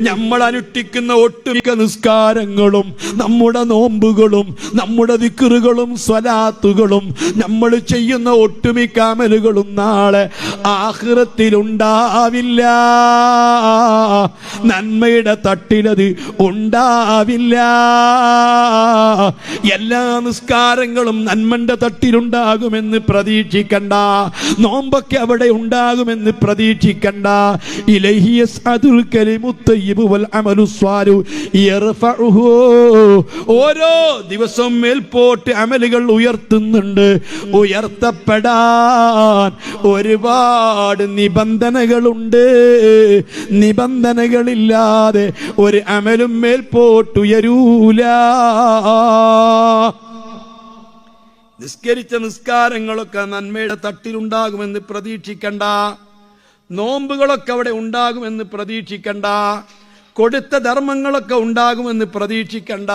നമ്മൾ അനുഷ്ഠിക്കുന്ന ഒട്ടുമിക്ക നിസ്കാരങ്ങളും നമ്മുടെ നോമ്പുകളും നമ്മുടെ ദിക്റുകളും സ്വലാത്തുകളും നമ്മൾ ചെയ്യുന്ന ഒട്ടുമിക്ക അമലുകളും നാളെ ആഖിറത്തിൽ ഉണ്ടാവില്ല. നന്മയുടെ തട്ടിലത് ഉണ്ടാവില്ല. എല്ലാ നിസ്കാരങ്ങളും നന്മന്റെ തട്ടിലുണ്ടാകുമെന്ന് പ്രതീക്ഷിക്കണ്ട. നോമ്പൊക്കെ അവിടെ ഉണ്ടാകുമെന്ന് പ്രതീക്ഷിക്കണ്ട. ഇലൈഹി യസ്അദുൽ കലിമുത്ത് തയ്യിബു വൽ അമലു സ്വാലിഹു യർഫഉഹു. ഓരോ ദിവസവും മേൽപോട്ട് അമലുകൾ ഉയർത്തുന്നുണ്ട്. ഉയർത്തപ്പെടാൻ ഒരുപാട് നിബന്ധനകളുണ്ട്. നിബന്ധനകളില്ലാതെ ഒരു അമലും മേൽപോട്ടുയരൂല. നിസ്കരിച്ച നിസ്കാരങ്ങളൊക്കെ നന്മയുടെ തട്ടിലുണ്ടാകുമെന്ന് പ്രതീക്ഷിക്കണ്ട. നോമ്പുകളൊക്കെ അവിടെ ഉണ്ടാകുമെന്ന് പ്രതീക്ഷിക്കണ്ട. കൊടുത്ത ധർമ്മങ്ങളൊക്കെ ഉണ്ടാകുമെന്ന് പ്രതീക്ഷിക്കണ്ട.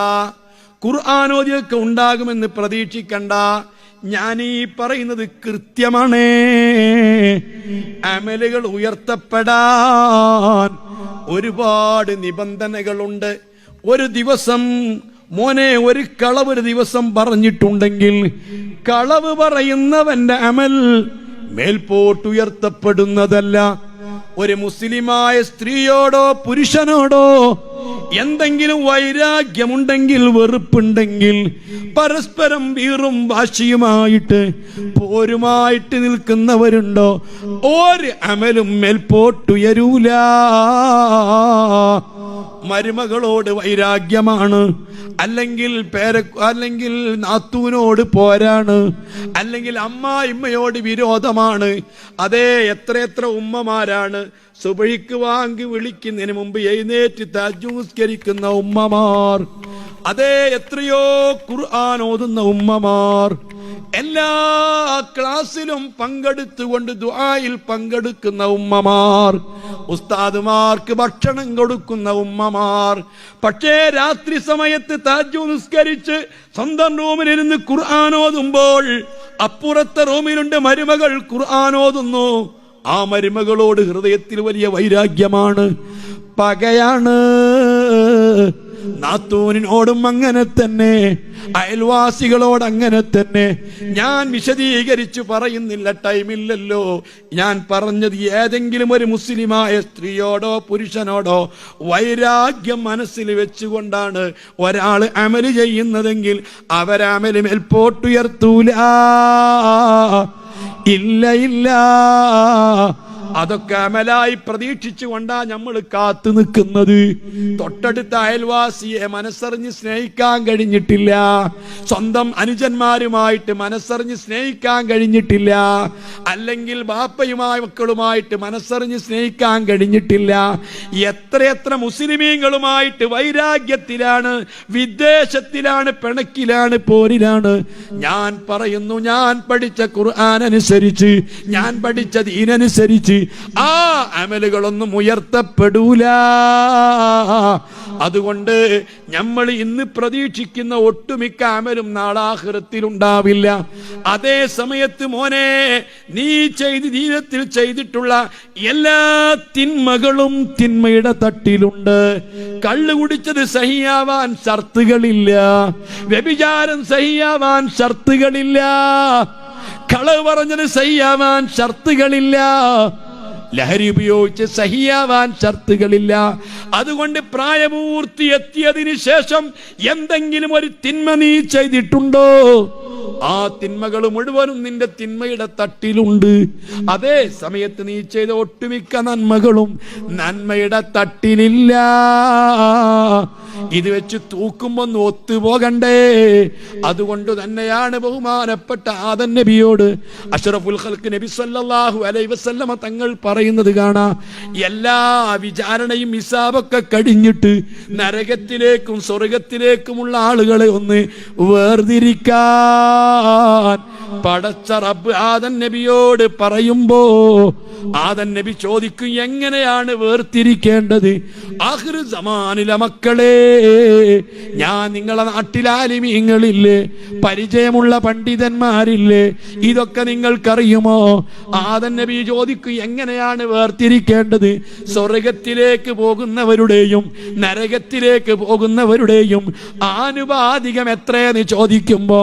ഖുർആനോദിയൊക്കെ ഉണ്ടാകുമെന്ന് പ്രതീക്ഷിക്കണ്ട. ഞാൻ ഈ പറയുന്നത് കൃത്യമാണ്. അമലുകൾ ഉയർത്തപ്പെടാൻ ഒരുപാട് നിബന്ധനകളുണ്ട്. ഒരു ദിവസം മോനെ ഒരു കളവ് ഒരു ദിവസം പറഞ്ഞിട്ടുണ്ടെങ്കിൽ കളവ് പറയുന്നവന്റെ അമൽ മേൽപോട്ടുയർത്തപ്പെടുന്നതല്ല. ഒരു മുസ്ലിമായ സ്ത്രീയോടോ പുരുഷനോടോ എന്തെങ്കിലും വൈരാഗ്യമുണ്ടെങ്കിൽ, വെറുപ്പുണ്ടെങ്കിൽ, പരസ്പരം വീറും വാശിയുമായിട്ട് പോരുമായിട്ട് നിൽക്കുന്നവരുണ്ടോ, ഒരു അമലും മേൽപോട്ടുയരൂല. മരുമകളോട് വൈരാഗ്യമാണ്, അല്ലെങ്കിൽ നാത്തൂനോട് പോരാണ്, അല്ലെങ്കിൽ അമ്മായിമ്മയോട് വിരോധമാണ്. അതേ എത്ര ഉമ്മമാരാണ് സുബഹിക്ക് വാങ്ങി വിളിക്കുന്നതിന് മുമ്പ് എഴുന്നേറ്റ് തഹജ്ജുദ് നിസ്കരിക്കുന്ന ഉമ്മമാർ. അതേ എത്രയോ ഖുർആൻ ഓതുന്ന ഉമ്മമാർ. എല്ലാ ക്ലാസ്സിലും പങ്കെടുത്തുകൊണ്ട് ദുആയിൽ പങ്കെടുക്കുന്ന ഉമ്മമാർ. ഉസ്താദുമാർക്ക് ഭക്ഷണം കൊടുക്കുന്ന ഉമ്മമാർ. പക്ഷേ രാത്രി സമയത്ത് തഹജ്ജുദ് നിസ്കരിച്ച് സ്വന്തം റൂമിലിരുന്ന് ഖുർആൻ ഓതുമ്പോൾ അപ്പുറത്തെ റൂമിലുണ്ട് മരുമകൾ ഖുർആൻ ഓതുന്നു. ആ മരുമകളോട് ഹൃദയത്തിൽ വലിയ വൈരാഗ്യമാണ്, പകയാണ്. നാത്തൂനിനോടും അങ്ങനെ തന്നെ, അയൽവാസികളോട് അങ്ങനെ തന്നെ. ഞാൻ വിശദീകരിച്ചു പറയുന്നില്ല, ടൈമില്ലല്ലോ. ഞാൻ പറഞ്ഞത് ഏതെങ്കിലും ഒരു മുസ്ലിമായ സ്ത്രീയോടോ പുരുഷനോടോ വൈരാഗ്യം മനസ്സിൽ വെച്ചുകൊണ്ടാണ് ഒരാൾ അമല് ചെയ്യുന്നതെങ്കിൽ അവരമല് മേൽപോട്ടുയർത്തൂല. ഇല്ല, അതൊക്കെ അമലായി പ്രതീക്ഷിച്ചുകൊണ്ടാ നമ്മൾ കാത്തു നിൽക്കുന്നത്. തൊട്ടടുത്ത അയൽവാസിയെ മനസ്സറിഞ്ഞ് സ്നേഹിക്കാൻ കഴിഞ്ഞിട്ടില്ല, സ്വന്തം അനുജന്മാരുമായിട്ട് മനസ്സറിഞ്ഞ് സ്നേഹിക്കാൻ കഴിഞ്ഞിട്ടില്ല, അല്ലെങ്കിൽ ബാപ്പയുമായ മക്കളുമായിട്ട് മനസ്സറിഞ്ഞ് സ്നേഹിക്കാൻ കഴിഞ്ഞിട്ടില്ല. എത്രയെത്ര മുസ്ലിമീങ്ങളുമായിട്ട് വൈരാഗ്യത്തിലാണ്, വിദ്വേഷത്തിലാണ്, പിണക്കിലാണ്, പോരിലാണ്. ഞാൻ പറയുന്നു, ഞാൻ പഠിച്ച ഖുർആൻ അനുസരിച്ച്, ഞാൻ പഠിച്ച ദീനനുസരിച്ച് ആ അമലുകളൊന്നും ഉയർത്തപ്പെടൂല. അതുകൊണ്ട് നമ്മൾ ഇന്ന് പ്രതീക്ഷിക്കുന്ന ഒട്ടുമിക്ക അമലും നാളാഖിറത്തിൽ ഉണ്ടാവില്ല. അതേ സമയത്ത് മോനെ, നീ ജീവിതത്തിൽ ചെയ്തിട്ടുള്ള എല്ലാ തിന്മകളും തിന്മയുടെ തട്ടിലുണ്ട്. കള്ളു കുടിച്ചത് സഹിയാവാൻ ഷർത്തുകളില്ല, വ്യഭിചാരം സഹിയാവാൻ ഷർത്തുകളില്ല, കളവ് പറഞ്ഞത് സഹിയാവാൻ ഷർത്തുകളില്ല, ലഹരി ഉപയോഗിച്ച് സഹിയാവാൻ ഷർത്തുകളില്ല. അതുകൊണ്ട് പ്രായപൂർത്തി എത്തിയതിനു ശേഷം എന്തെങ്കിലും ഒരു തിന്മ നീ ചെയ്തിട്ടുണ്ടോ, ആ തിന്മകൾ മുഴുവനും നിന്റെ തിന്മയുടെ തട്ടിലുണ്ട്. അതേ സമയത്ത് നീ ചെയ്ത ഒട്ടുമിക്ക നന്മകളും നന്മയുടെ തട്ടിലില്ല. ഇത് വെച്ച് തൂക്കുമ്പോൾ ഒത്തുപോകണ്ടേ. അതുകൊണ്ട് തന്നെയാണ് ബഹുമാനപ്പെട്ട ആദം നബിയോട് അഷ്റഫുൽ ഖൽഖ് നബി സല്ലല്ലാഹു അലൈഹി വസല്ലമ തങ്ങൾ പറയുന്നത് കാണാം, എല്ലാ വിചാരണയും ഹിസാബൊക്കെ കഴിഞ്ഞിട്ട് നരകത്തിലേക്കും സ്വർഗത്തിലേക്കുമുള്ള ആളുകളെ ഒന്ന് വേർതിരിക്കാൻ പടച്ച റബ്ബ് ആദം നബിയോട് പറയുമ്പോ ആദം നബി ചോദിക്കും, എങ്ങനെയാണ് വേർതിരിക്കേണ്ടത്? ആഖിർ സമാനിലെ മക്കളെ, ഞാൻ നിങ്ങളെ നാട്ടിലാലിമീങ്ങളില്ലേ, പരിചയമുള്ള പണ്ഡിതന്മാരില്ലേ, ഇതൊക്കെ നിങ്ങൾക്കറിയുമോ? ആദം നബി ചോദിക്കും, എങ്ങനെയാണ് വേർതിരിക്കേണ്ടത്? സ്വർഗത്തിലേക്ക് പോകുന്നവരുടെയും നരകത്തിലേക്ക് പോകുന്നവരുടെയും ആനുപാതികം എത്രയെന്ന് ചോദിക്കുമ്പോ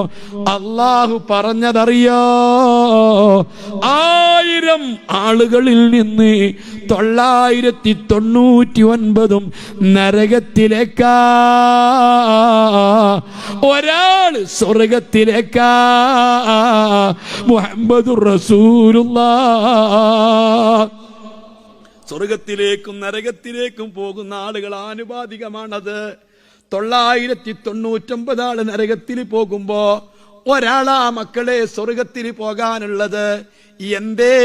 അള്ളാഹു പറഞ്ഞതറിയോ? 1000 ആളുകളിൽ നിന്ന് 999 നരകത്തിലേക്കാ, ഒരാൾ സ്വർഗത്തിലേക്കാ. മുഹമ്മദുർ റസൂലുള്ളാഹ്. സ്വർഗത്തിലേക്കും നരകത്തിലേക്കും പോകുന്ന ആളുകൾ ആനുപാതികമാണത്. 999 ആള് നരകത്തിൽ പോകുമ്പോ ഒരാളാ മക്കളെ സ്വർഗത്തിൽ പോകാനുള്ളത്. എന്തേ?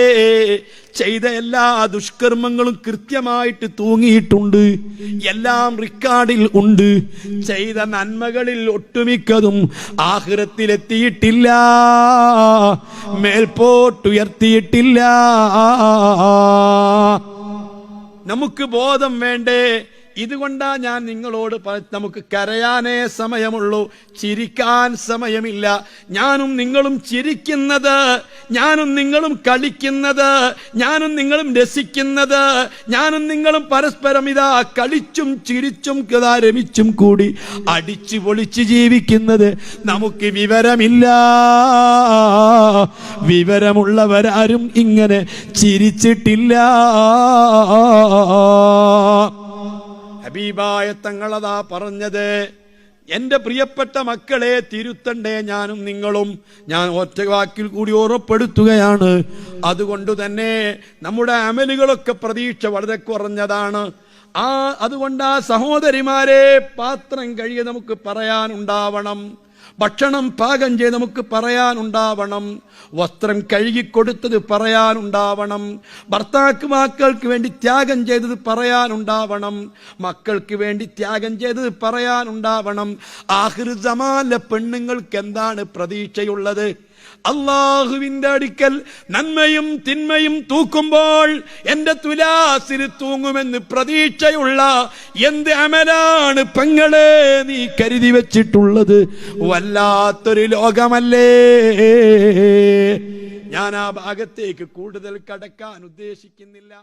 ചെയ്ത എല്ലാ ദുഷ്കർമ്മങ്ങളും കൃത്യമായിട്ട് തൂങ്ങിയിട്ടുണ്ട്, എല്ലാം റിക്കാർഡിൽ ഉണ്ട്. ചെയ്ത നന്മകളിൽ ഒട്ടുമിക്കതും ആഖിറത്തിലെത്തിയിട്ടില്ല, മേൽപോട്ടുയർത്തിയിട്ടില്ല. നമുക്ക് ബോധം വേണ്ടേ? ഇതുകൊണ്ടാ ഞാൻ നിങ്ങളോട് നമുക്ക് കരയാനേ സമയമുള്ളൂ, ചിരിക്കാൻ സമയമില്ല. ഞാനും നിങ്ങളും ചിരിക്കുന്നത്, ഞാനും നിങ്ങളും കളിക്കുന്നത്, ഞാനും നിങ്ങളും രസിക്കുന്നത്, ഞാനും നിങ്ങളും പരസ്പരം ഇതാ കളിച്ചും ചിരിച്ചും രമിച്ചും കൂടി അടിച്ചു പൊളിച്ച് ജീവിക്കുന്നത് നമുക്ക് വിവരമില്ല. വിവരമുള്ളവരാരും ഇങ്ങനെ ചിരിച്ചിട്ടില്ല. ഹബീബായ തങ്ങളതാ പറഞ്ഞത്. എന്റെ പ്രിയപ്പെട്ട മക്കളെ, തിരുത്തണ്ടേ ഞാനും നിങ്ങളും. ഞാൻ ഒറ്റ വാക്കിൽ കൂടി ഓർമ്മപ്പെടുത്തുകയാണ്. അതുകൊണ്ട് തന്നെ നമ്മുടെ അമലുകളൊക്കെ പ്രതീക്ഷ വളരെ കുറഞ്ഞതാണ്. അതുകൊണ്ട് സഹോദരിമാരെ, പാത്രം കഴുകി നമുക്ക് പറയാനുണ്ടാവണം, ഭക്ഷണം പാകം ചെയ്ത് നമുക്ക് പറയാനുണ്ടാവണം, വസ്ത്രം കഴുകിക്കൊടുത്തത് പറയാനുണ്ടാവണം, ഭർത്താക്കൾക്ക് വേണ്ടി ത്യാഗം ചെയ്തത് പറയാനുണ്ടാവണം, മക്കൾക്ക് വേണ്ടി ത്യാഗം ചെയ്തത് പറയാനുണ്ടാവണം. ആഖിർ സമാനിലെ പെണ്ണുങ്ങൾക്ക് എന്താണ് പ്രതീക്ഷയുള്ളത്? അള്ളാഹുവിന്റെ അടുക്കൽ നന്മയും തിന്മയും തൂക്കുമ്പോൾ എന്റെ തുലാസിൽ തൂങ്ങുമെന്ന് പ്രതീക്ഷയുള്ള എന്ത് അമലാണ് പെങ്ങളെ നീ കരുതി വെച്ചിട്ടുള്ളത്? വല്ലാത്തൊരു ലോകമല്ലേ. ഞാൻ ആ ഭാഗത്തേക്ക് കൂടുതൽ കടക്കാൻ ഉദ്ദേശിക്കുന്നില്ല.